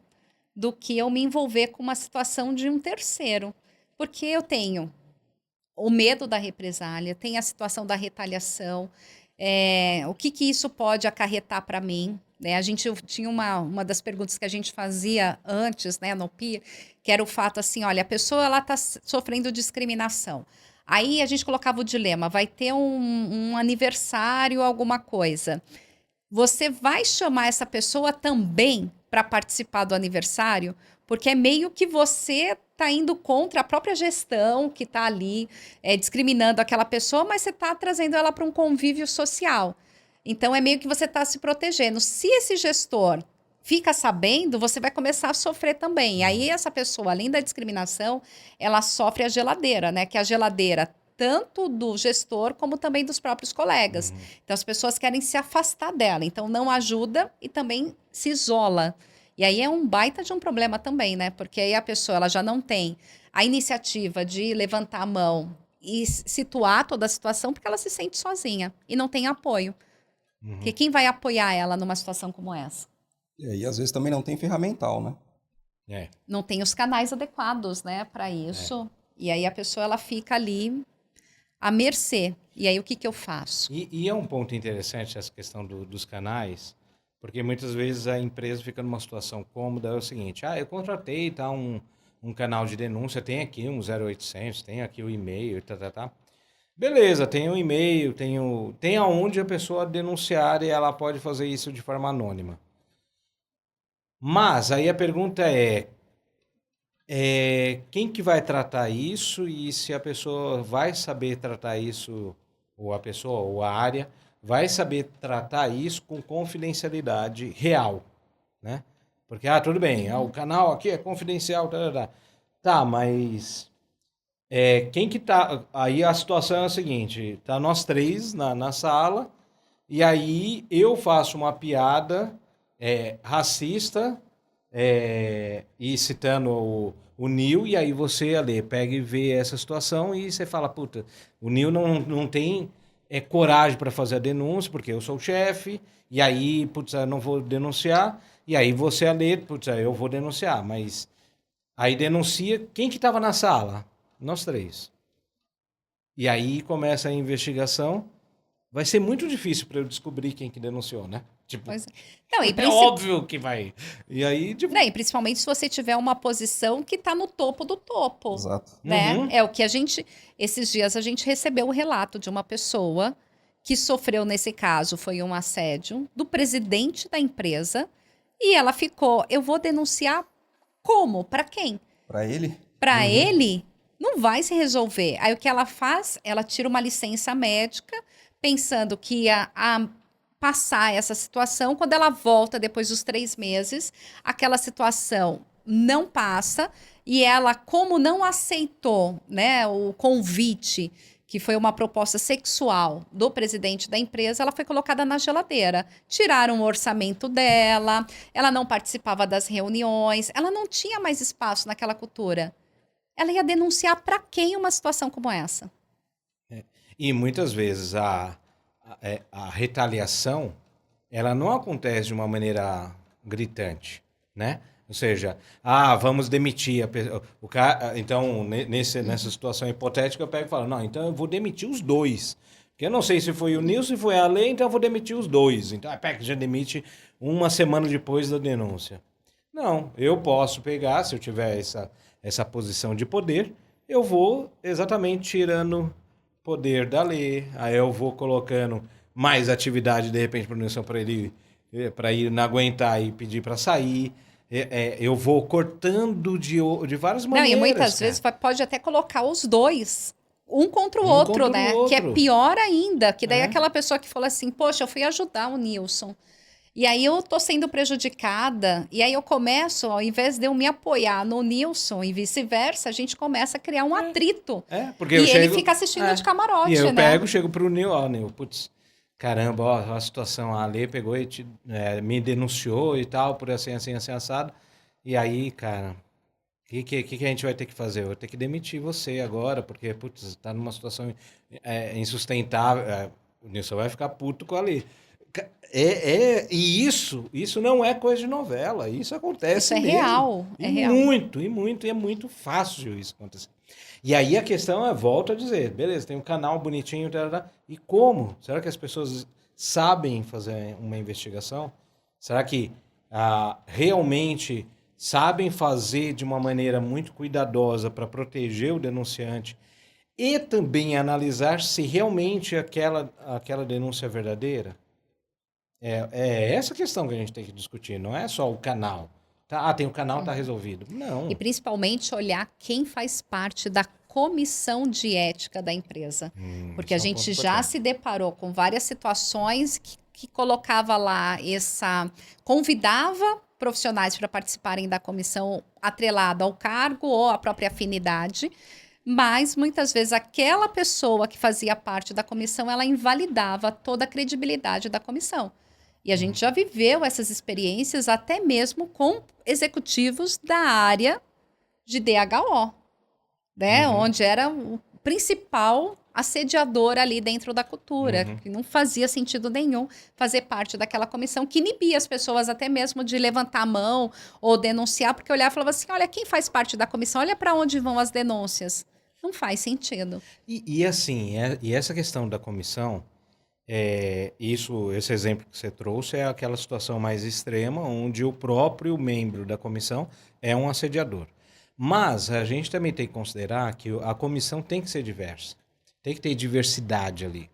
do que eu me envolver com uma situação de um terceiro. Porque eu tenho o medo da represália, tem a situação da retaliação, o que que isso pode acarretar para mim, né? A gente tinha uma das perguntas que a gente fazia antes, né, no PIA, que era o fato assim, olha, a pessoa ela está sofrendo discriminação. Aí a gente colocava o dilema, vai ter um aniversário, alguma coisa. Você vai chamar essa pessoa também para participar do aniversário? Porque é meio que você está indo contra a própria gestão que está ali discriminando aquela pessoa, mas você está trazendo ela para um convívio social. Então é meio que você está se protegendo. Se esse gestor fica sabendo, você vai começar a sofrer também. E aí essa pessoa, além da discriminação, ela sofre a geladeira, né? Que é a geladeira tanto do gestor como também dos próprios colegas. Então as pessoas querem se afastar dela, então não ajuda e também se isola. E aí é um baita de um problema também, né? Porque aí a pessoa ela já não tem a iniciativa de levantar a mão e situar toda a situação porque ela se sente sozinha e não tem apoio. Porque quem vai apoiar ela numa situação como essa? E às vezes também não tem ferramental, né? É. Não tem os canais adequados, né, para isso. E aí a pessoa ela fica ali à mercê. E aí o que que eu faço? E é um ponto interessante essa questão dos canais, porque muitas vezes a empresa fica numa situação cômoda, é o seguinte, eu contratei, tá, um canal de denúncia, tem aqui um 0800, tem aqui o e-mail, tá. Beleza, tem o e-mail, tem aonde a pessoa denunciar e ela pode fazer isso de forma anônima. Mas aí a pergunta quem que vai tratar isso e se a pessoa vai saber tratar isso, ou a pessoa, ou a área, vai saber tratar isso com confidencialidade real, né? Porque, tudo bem, o canal aqui é confidencial, tá, mas quem que tá... Aí a situação é a seguinte, tá nós três na sala, e aí eu faço uma piada racista, e citando o Neil, e aí você, Ale, pega e vê essa situação e você fala, puta, o Neil não tem coragem para fazer a denúncia, porque eu sou o chefe, e aí, putz, eu não vou denunciar, e aí você, Ale, putz, eu vou denunciar, mas aí denuncia quem que estava na sala? Nós três. E aí começa a investigação. Vai ser muito difícil para eu descobrir quem que denunciou, né? Tipo, Pois é. Não, é óbvio que vai. E aí, tipo... Não, e principalmente se você tiver uma posição que está no topo do topo, Exato. né? Uhum. É o que a gente... Esses dias a gente recebeu o relato de uma pessoa que sofreu, nesse caso, foi um assédio do presidente da empresa e ela ficou, eu vou denunciar como? Para quem? Para ele? Para ele, não vai se resolver. Aí o que ela faz? Ela tira uma licença médica, pensando que ia passar essa situação. Quando ela volta depois dos 3 meses, aquela situação não passa e ela, como não aceitou, né, o convite, que foi uma proposta sexual do presidente da empresa, ela foi colocada na geladeira. Tiraram o orçamento dela, ela não participava das reuniões, ela não tinha mais espaço naquela cultura. Ela ia denunciar para quem uma situação como essa? E muitas vezes a retaliação, ela não acontece de uma maneira gritante, né? Ou seja, vamos demitir o cara. Então, nessa situação hipotética, eu pego e falo, não, então eu vou demitir os dois. Porque eu não sei se foi o Nilson, se foi a lei, então eu vou demitir os dois. Então, já demite uma semana depois da denúncia. Não, eu posso pegar, se eu tiver essa posição de poder, eu vou exatamente tirando poder da lei, aí eu vou colocando mais atividade, de repente, para ele não aguentar e pedir para sair. Eu vou cortando de várias Não, maneiras. e muitas cara. vezes pode até colocar os dois, um contra o Um outro, contra o né? outro. Que é pior ainda, que daí É. aquela pessoa que fala assim, poxa, eu fui ajudar o Nilson. E aí eu tô sendo prejudicada, e aí eu começo, ao invés de eu me apoiar no Nilson e vice-versa, a gente começa a criar um atrito. Porque E eu ele chego, fica assistindo de e camarote, eu né? pego, chego pro Nil, ó, Nil, putz, caramba, ó, a situação, a Lê pegou e me denunciou e tal, por assim, assado. E aí, cara, o que a gente vai ter que fazer? Eu vou ter que demitir você agora, porque, putz, tá numa situação insustentável. O Nilson vai ficar puto com a Lê. E isso não é coisa de novela, isso Isso acontece é mesmo. real, E é real. e é muito fácil isso acontecer. E aí a questão é, volto a dizer, beleza, tem um canal bonitinho, tarará, e como? Será que as pessoas sabem fazer uma investigação? Será que realmente sabem fazer de uma maneira muito cuidadosa para proteger o denunciante e também analisar se realmente aquela denúncia é verdadeira? É essa questão que a gente tem que discutir, não é só o canal. Tá, tem o canal, tá resolvido. E Não. principalmente olhar quem faz parte da comissão de ética da empresa. Porque a Isso é um ponto gente já importante. se deparou com várias situações que colocava lá convidava profissionais para participarem da comissão atrelada ao cargo ou à própria afinidade, mas muitas vezes aquela pessoa que fazia parte da comissão, ela invalidava toda a credibilidade da comissão. E a gente já viveu essas experiências até mesmo com executivos da área de DHO, né? Onde era o principal assediador ali dentro da cultura, que não fazia sentido nenhum fazer parte daquela comissão, que inibia as pessoas até mesmo de levantar a mão ou denunciar, porque olhava e falava assim, olha, quem faz parte da comissão, olha para onde vão as denúncias. Não faz sentido. E assim, e essa questão da comissão, esse exemplo que você trouxe é aquela situação mais extrema, onde o próprio membro da comissão é um assediador. Mas a gente também tem que considerar que a comissão tem que ser diversa. Tem que ter diversidade ali.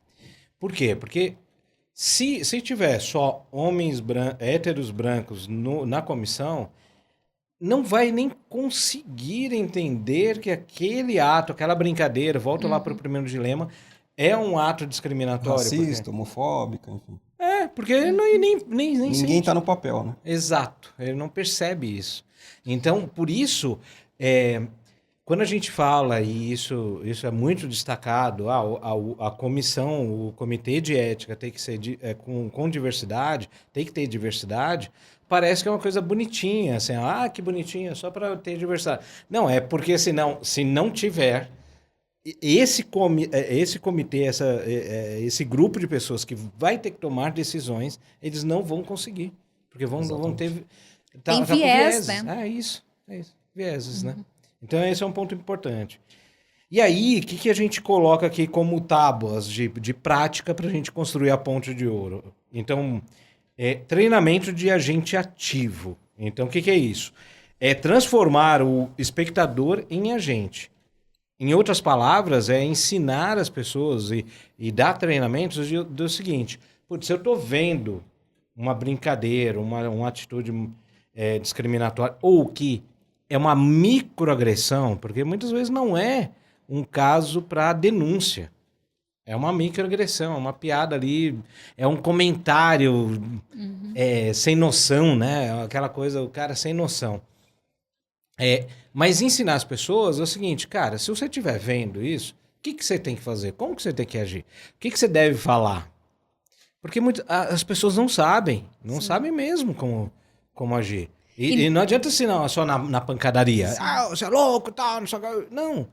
Por quê? Porque se tiver só homens héteros brancos na comissão, não vai nem conseguir entender que aquele ato, aquela brincadeira, volta lá para o primeiro dilema, é um ato discriminatório. Racista, homofóbica, enfim. Porque ele nem Ninguém sente. tá no papel, né? Exato, ele não percebe isso. Então, por isso, quando a gente fala, e isso é muito destacado, a comissão, o comitê de ética tem que ser com diversidade, tem que ter diversidade, parece que é uma coisa bonitinha, assim, que bonitinha, só para ter diversidade. Não, é porque se não tiver, esse comitê, esse grupo de pessoas que vai ter que tomar decisões, eles não vão conseguir, porque vão ter... Tem com viés, vieses. né? É isso. Vieses, né? Então, esse é um ponto importante. E aí, o que a gente coloca aqui como tábuas de prática para a gente construir a ponte de ouro? Então, treinamento de agente ativo. Então, o que é isso? É transformar o espectador em agente. Em outras palavras, é ensinar as pessoas e dar treinamentos do seguinte: putz, se eu estou vendo uma brincadeira, uma atitude discriminatória, ou que é uma microagressão, porque muitas vezes não é um caso para denúncia. É uma microagressão, é uma piada ali, é um comentário sem noção, né? Aquela coisa, o cara sem noção. Mas ensinar as pessoas é o seguinte, cara, se você estiver vendo isso, o que você tem que fazer? Como que você tem que agir? O que você deve falar? Porque as pessoas não sabem sabem mesmo como agir. E não adianta ensinar só na pancadaria. Você é louco, tal, não sei o que. Não,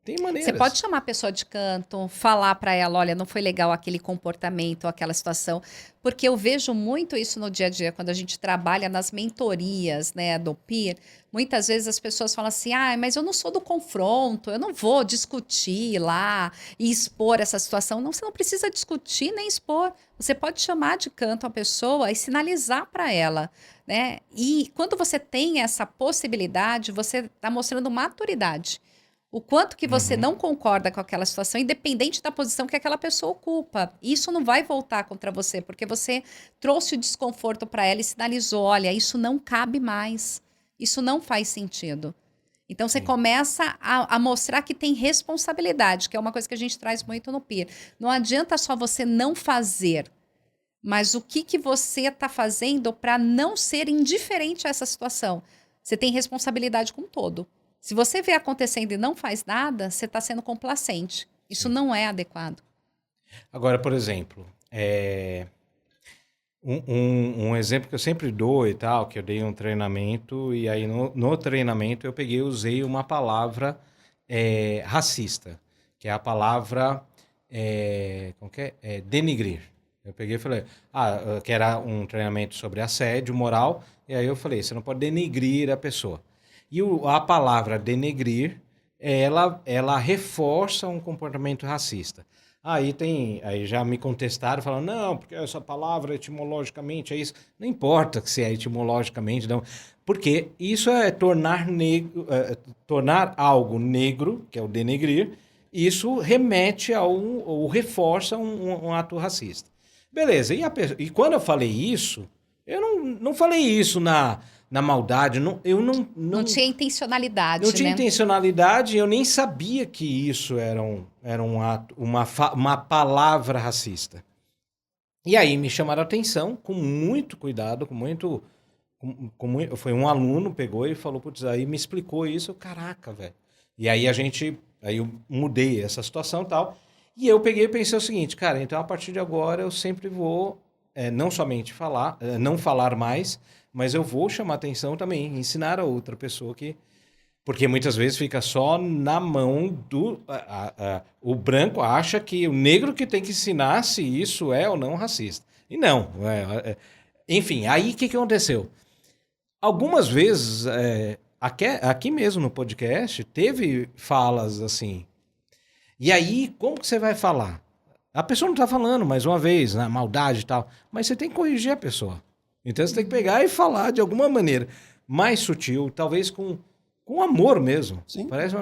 tem maneiras. Você pode chamar a pessoa de canto, falar para ela, olha, não foi legal aquele comportamento, aquela situação, porque eu vejo muito isso no dia a dia, quando a gente trabalha nas mentorias, né, do peer, muitas vezes as pessoas falam assim, mas eu não sou do confronto, eu não vou discutir lá e expor essa situação. Não, você não precisa discutir nem expor, você pode chamar de canto a pessoa e sinalizar para ela, né, e quando você tem essa possibilidade, você está mostrando maturidade. O quanto que você não concorda com aquela situação, independente da posição que aquela pessoa ocupa. Isso não vai voltar contra você, porque você trouxe o desconforto para ela e sinalizou, olha, isso não cabe mais. Isso não faz sentido. Então, você começa a mostrar que tem responsabilidade, que é uma coisa que a gente traz muito no peer. Não adianta só você não fazer. Mas o que você está fazendo para não ser indiferente a essa situação? Você tem responsabilidade com o todo. Se você vê acontecendo e não faz nada, você está sendo complacente. Isso não é adequado. Agora, por exemplo, um exemplo que eu sempre dou e tal, que eu dei um treinamento e aí no treinamento eu peguei e usei uma palavra racista, que é a palavra como que é? Denigrir. Eu peguei e falei, que era um treinamento sobre assédio moral, e aí eu falei, você não pode denigrir a pessoa. E a palavra denegrir, ela reforça um comportamento racista. Aí já me contestaram, falando, não, porque essa palavra etimologicamente é isso. Não importa se é etimologicamente, não. Porque isso é tornar algo negro, que é o denegrir, isso remete ou reforça um ato racista. Beleza, e quando eu falei isso, eu não falei isso na maldade, Não tinha intencionalidade, não tinha né? intencionalidade, eu nem sabia que isso era um ato, uma palavra racista. E aí me chamaram a atenção, com muito cuidado, foi um aluno, pegou e falou, putz, aí me explicou isso, caraca, velho. E aí aí eu mudei essa situação e tal, e eu peguei e pensei o seguinte, cara, então a partir de agora eu sempre vou, não somente não falar mais, mas eu vou chamar atenção também, ensinar a outra pessoa que... Porque muitas vezes fica só na mão do... o branco acha que o negro que tem que ensinar se isso é ou não racista. E não. Enfim, aí o que aconteceu? Algumas vezes, aqui mesmo no podcast, teve falas assim. E aí, como que você vai falar? A pessoa não está falando, mais uma vez, na maldade e tal, mas você tem que corrigir a pessoa. Então você tem que pegar e falar de alguma maneira mais sutil, talvez com amor mesmo. Sim. Parece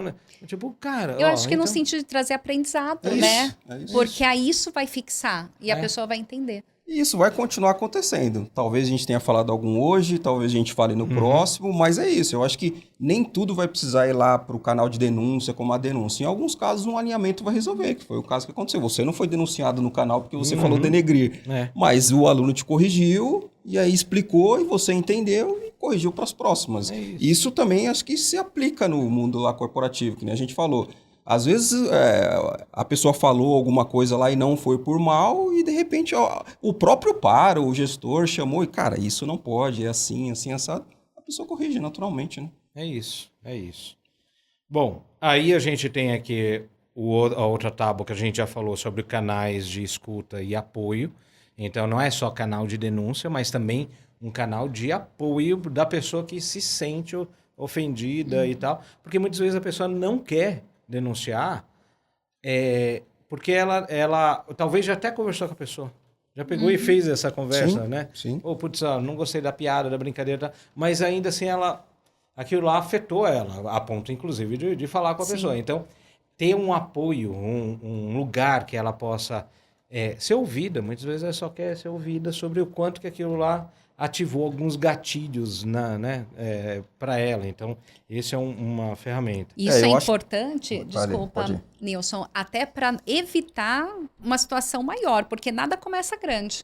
tipo, cara... Eu acho que no sentido de trazer aprendizado, né? É isso. Porque aí isso vai fixar e a pessoa vai entender. E isso vai continuar acontecendo. Talvez a gente tenha falado algum hoje, talvez a gente fale no próximo, mas é isso. Eu acho que nem tudo vai precisar ir lá para o canal de denúncia como a denúncia. Em alguns casos, um alinhamento vai resolver, que foi o caso que aconteceu. Você não foi denunciado no canal porque você falou denegrir, mas o aluno te corrigiu e aí explicou e você entendeu e corrigiu para as próximas. Isso também acho que se aplica no mundo lá corporativo, que nem a gente falou. Às vezes a pessoa falou alguma coisa lá e não foi por mal e de repente o próprio o gestor chamou e cara, isso não pode, é assim, assim, assado. A pessoa corrige naturalmente, né? É isso. Bom, aí a gente tem aqui a outra tábua que a gente já falou sobre canais de escuta e apoio. Então não é só canal de denúncia, mas também um canal de apoio da pessoa que se sente ofendida e tal. Porque muitas vezes a pessoa não quer denunciar, porque ela talvez já até conversou com a pessoa. Já pegou e fez essa conversa, né? Sim. Putz, não gostei da piada, da brincadeira, mas ainda assim aquilo lá afetou ela, a ponto, inclusive, de falar com a pessoa. Então, ter um apoio, um lugar que ela possa ser ouvida, muitas vezes ela só quer ser ouvida sobre o quanto que aquilo lá ativou alguns gatilhos para ela. Então, esse é uma ferramenta. Isso eu acho... importante, desculpa, Nilson, até para evitar uma situação maior, porque nada começa grande.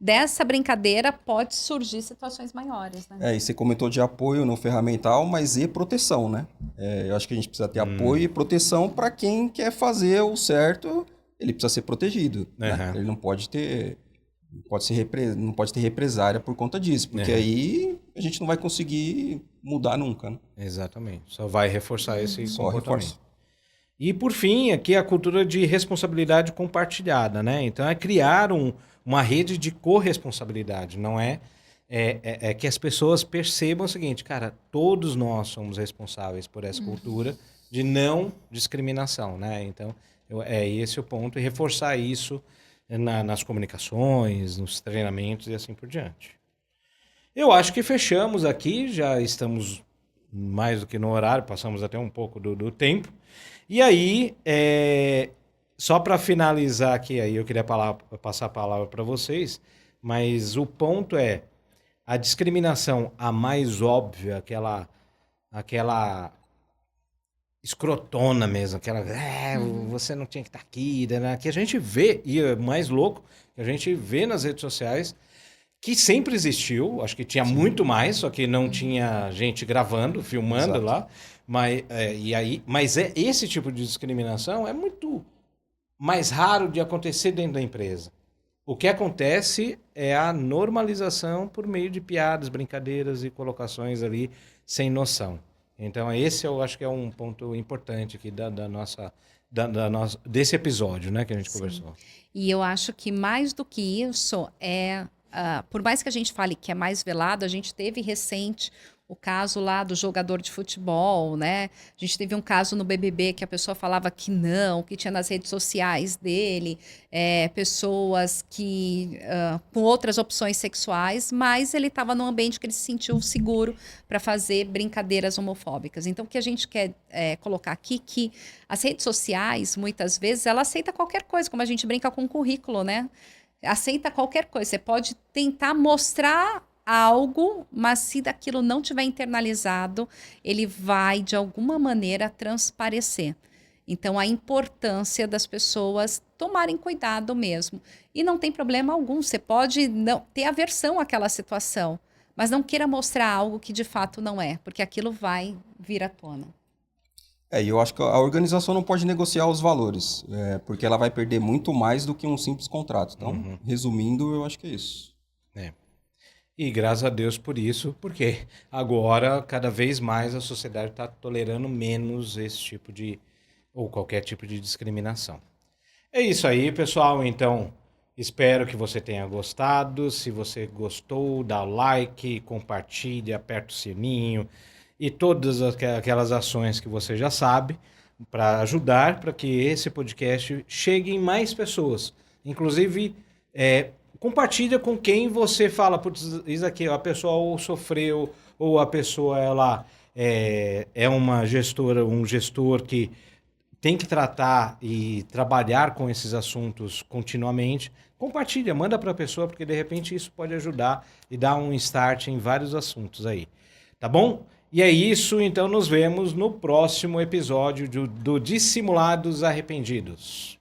Dessa brincadeira pode surgir situações maiores, né? E você comentou de apoio no ferramental, mas e proteção, né? Eu acho que a gente precisa ter apoio e proteção para quem quer fazer o certo, ele precisa ser protegido. Né? Ele não pode ter represária por conta disso, porque aí a gente não vai conseguir mudar nunca. Né? Exatamente. Só vai reforçar esse comportamento. Reforça. E, por fim, aqui a cultura de responsabilidade compartilhada, né? Então, é criar uma rede de corresponsabilidade, não é que as pessoas percebam o seguinte, cara, todos nós somos responsáveis por essa cultura de não discriminação, né? Então, é esse o ponto, e reforçar isso nas comunicações, nos treinamentos e assim por diante. Eu acho que fechamos aqui, já estamos mais do que no horário, passamos até um pouco do tempo. E aí, só para finalizar aqui, aí eu queria passar a palavra para vocês, mas o ponto é a discriminação, a mais óbvia, aquela escrotona mesmo, aquela, você não tinha que estar aqui, né? Que a gente vê, e é mais louco, que a gente vê nas redes sociais, que sempre existiu, acho que tinha muito mais, só que não tinha gente gravando, filmando Exato. lá, mas esse tipo de discriminação é muito mais raro de acontecer dentro da empresa. O que acontece é a normalização por meio de piadas, brincadeiras e colocações ali sem noção. Então, esse eu acho que é um ponto importante aqui desse episódio, né, que a gente Sim. conversou. E eu acho que mais do que isso por mais que a gente fale que é mais velado, a gente teve recente o caso lá do jogador de futebol, né? A gente teve um caso no BBB que a pessoa falava que não, que tinha nas redes sociais dele, pessoas com outras opções sexuais, mas ele estava num ambiente que ele se sentiu seguro para fazer brincadeiras homofóbicas. Então, o que a gente quer colocar aqui que as redes sociais, muitas vezes, ela aceita qualquer coisa, como a gente brinca com o currículo, né? Aceita qualquer coisa. Você pode tentar mostrar algo, mas se daquilo não tiver internalizado, ele vai, de alguma maneira, transparecer. Então, a importância das pessoas tomarem cuidado mesmo. E não tem problema algum. Você pode não ter aversão àquela situação, mas não queira mostrar algo que de fato não é, porque aquilo vai vir à tona. E eu acho que a organização não pode negociar os valores, porque ela vai perder muito mais do que um simples contrato. Então, resumindo, eu acho que é isso. É. E graças a Deus por isso, porque agora, cada vez mais, a sociedade está tolerando menos esse tipo ou qualquer tipo de discriminação. É isso aí, pessoal. Então, espero que você tenha gostado. Se você gostou, dá o like, compartilha, aperta o sininho e todas aquelas ações que você já sabe para ajudar para que esse podcast chegue em mais pessoas. Inclusive, compartilha com quem você fala, putz, isso aqui, a pessoa ou sofreu, ou a pessoa ela é uma gestora, um gestor que tem que tratar e trabalhar com esses assuntos continuamente. Compartilha, manda para a pessoa, porque de repente isso pode ajudar e dar um start em vários assuntos aí. Tá bom? E é isso, então nos vemos no próximo episódio do Dissimulados Arrependidos.